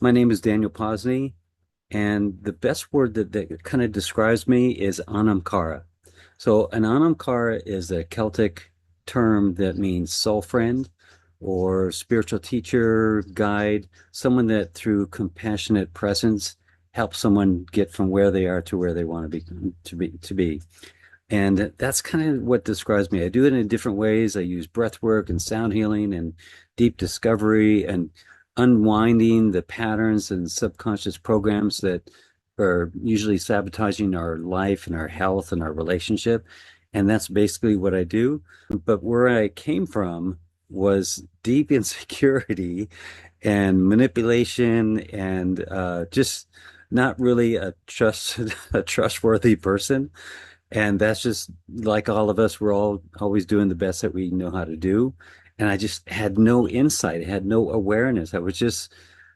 My name is Daniel Posney, and the best word that kind of describes me is Anam Cara. So, an Anam Cara is a Celtic term that means soul friend or spiritual teacher, guide, someone that through compassionate presence helps someone get from where they are to where they want to be. And that's kind of what describes me. I do it in different ways. I use breath work and sound healing and deep discovery and unwinding the patterns and subconscious programs that are usually sabotaging our life and our health and our relationship. And that's basically what I do. But where I came from was deep insecurity and manipulation and just not really a trustworthy person. And that's just like all of us, we're all always doing the best that we know how to do. And I just had no insight, I had no awareness. I was just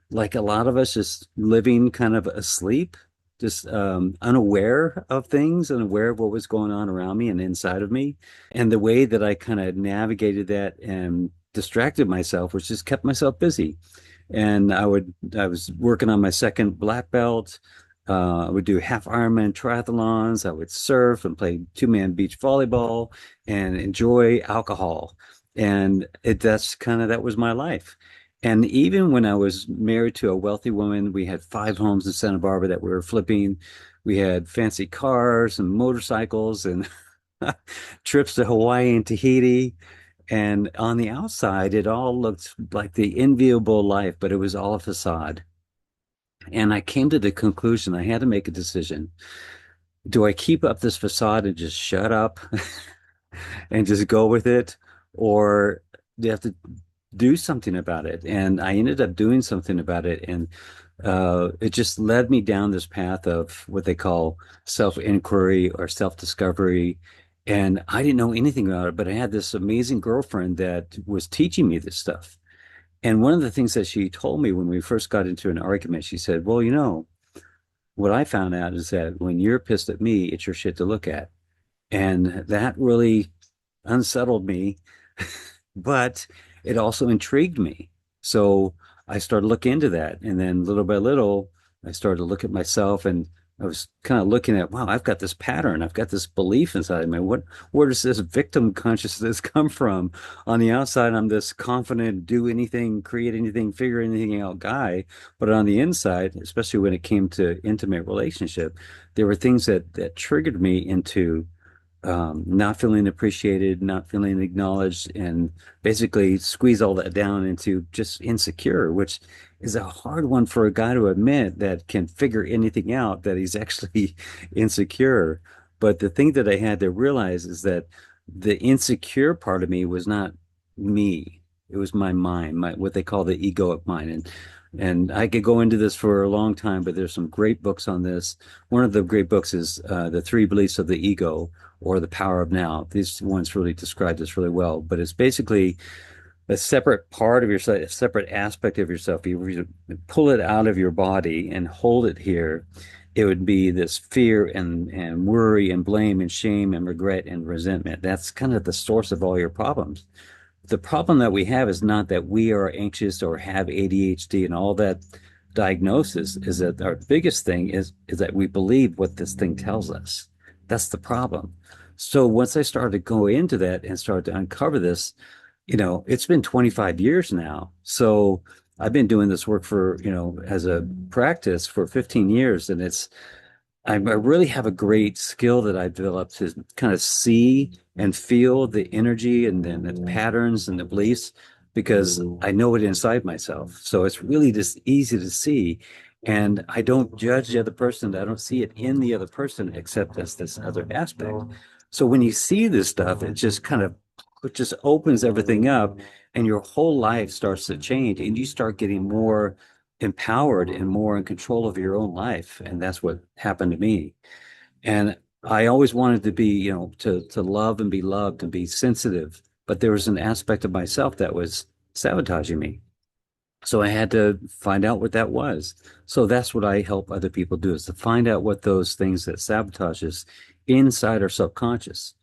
like a lot of us, just living kind of asleep, just unaware of things, unaware of what was going on around me and inside of me. And the way that I kind of navigated that and distracted myself was just kept myself busy. And I was working on my second black belt. I would do half Ironman triathlons. I would surf and play two-man beach volleyball and enjoy alcohol. And that was my life. And even when I was married to a wealthy woman, we had five homes in Santa Barbara that we were flipping. We had fancy cars and motorcycles and trips to Hawaii and Tahiti. And on the outside, it all looked like the enviable life, but it was all a facade. And I came to the conclusion I had to make a decision. Do I keep up this facade and just shut up and just go with it? Or do you have to do something about it? And I ended up doing something about it. And it just led me down this path of what they call self-inquiry or self-discovery. And I didn't know anything about it, but I had this amazing girlfriend that was teaching me this stuff. And one of the things that she told me when we first got into an argument, she said, well, what I found out is that when you're pissed at me, it's your shit to look at. And that really unsettled me, but it also intrigued me. So I started looking into that. And then little by little, I started to look at myself and I was kind of looking at, wow, I've got this pattern. I've got this belief inside of me. Where does this victim consciousness come from? On the outside, I'm this confident, do anything, create anything, figure anything out guy. But on the inside, especially when it came to intimate relationship, there were things that triggered me into not feeling appreciated, not feeling acknowledged, and basically squeeze all that down into just insecure, which is a hard one for a guy to admit that can figure anything out that he's actually insecure. But the thing that I had to realize is that the insecure part of me was not me. It was my mind, my what they call the egoic mind. And I could go into this for a long time, but there's some great books on this. One of the great books is The Three Beliefs of the Ego or The Power of Now. These ones really describe this really well, but it's basically a separate part of yourself, a separate aspect of yourself. You pull it out of your body and hold it here. It would be this fear and worry and blame and shame and regret and resentment. That's kind of the source of all your problems. The problem that we have is not that we are anxious or have ADHD and all that diagnosis is that our biggest thing is that we believe what this thing tells us. That's the problem. So once I started to go into that and started to uncover this, it's been 25 years now. So I've been doing this work for, as a practice for 15 years. And I really have a great skill that I've developed to kind of see and feel the energy and then the patterns and the beliefs because I know it inside myself. So it's really just easy to see. And I don't judge the other person. I don't see it in the other person except as this other aspect. So when you see this stuff, it just opens everything up and your whole life starts to change and you start getting more empowered and more in control of your own life. And that's what happened to me. And I always wanted to be, to love and be loved and be sensitive. But there was an aspect of myself that was sabotaging me. So I had to find out what that was. So that's what I help other people do is to find out what those things that sabotage us inside our subconscious.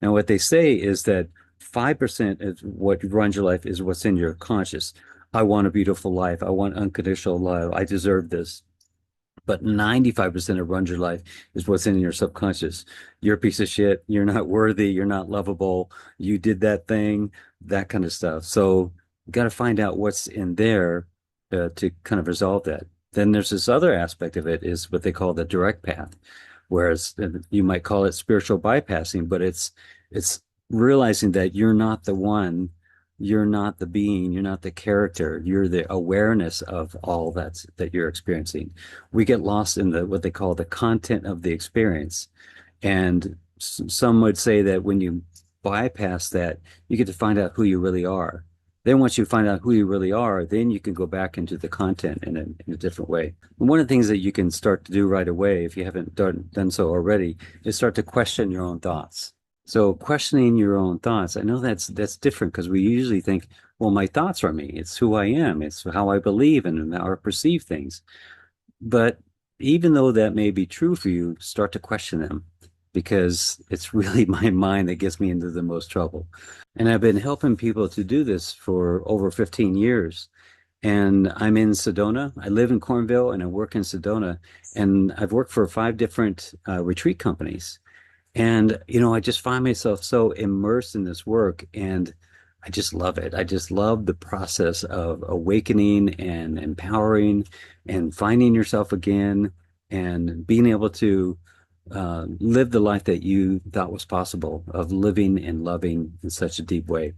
Now, what they say is that 5% of what runs your life is what's in your conscious. I want a beautiful life. I want unconditional love. I deserve this. But 95% of runs your life is what's in your subconscious. You're a piece of shit. You're not worthy. You're not lovable. You did that thing, that kind of stuff. So you got to find out what's in there to kind of resolve that. Then there's this other aspect of it is what they call the direct path, whereas you might call it spiritual bypassing, but it's realizing that you're not the one, you're not the being, you're not the character, you're the awareness of all that you're experiencing. We get lost in the what they call the content of the experience. And some would say that when you bypass that, you get to find out who you really are. Then once you find out who you really are, then you can go back into the content in a different way. And one of the things that you can start to do right away, if you haven't done so already, is start to question your own thoughts. So questioning your own thoughts, I know that's different because we usually think, well, my thoughts are me. It's who I am. It's how I believe and how I perceive things. But even though that may be true for you, start to question them because it's really my mind that gets me into the most trouble. And I've been helping people to do this for over 15 years. And I'm in Sedona. I live in Cornville and I work in Sedona. And I've worked for five different retreat companies. And, I just find myself so immersed in this work and I just love it. I just love the process of awakening and empowering and finding yourself again and being able to live the life that you thought was possible of living and loving in such a deep way.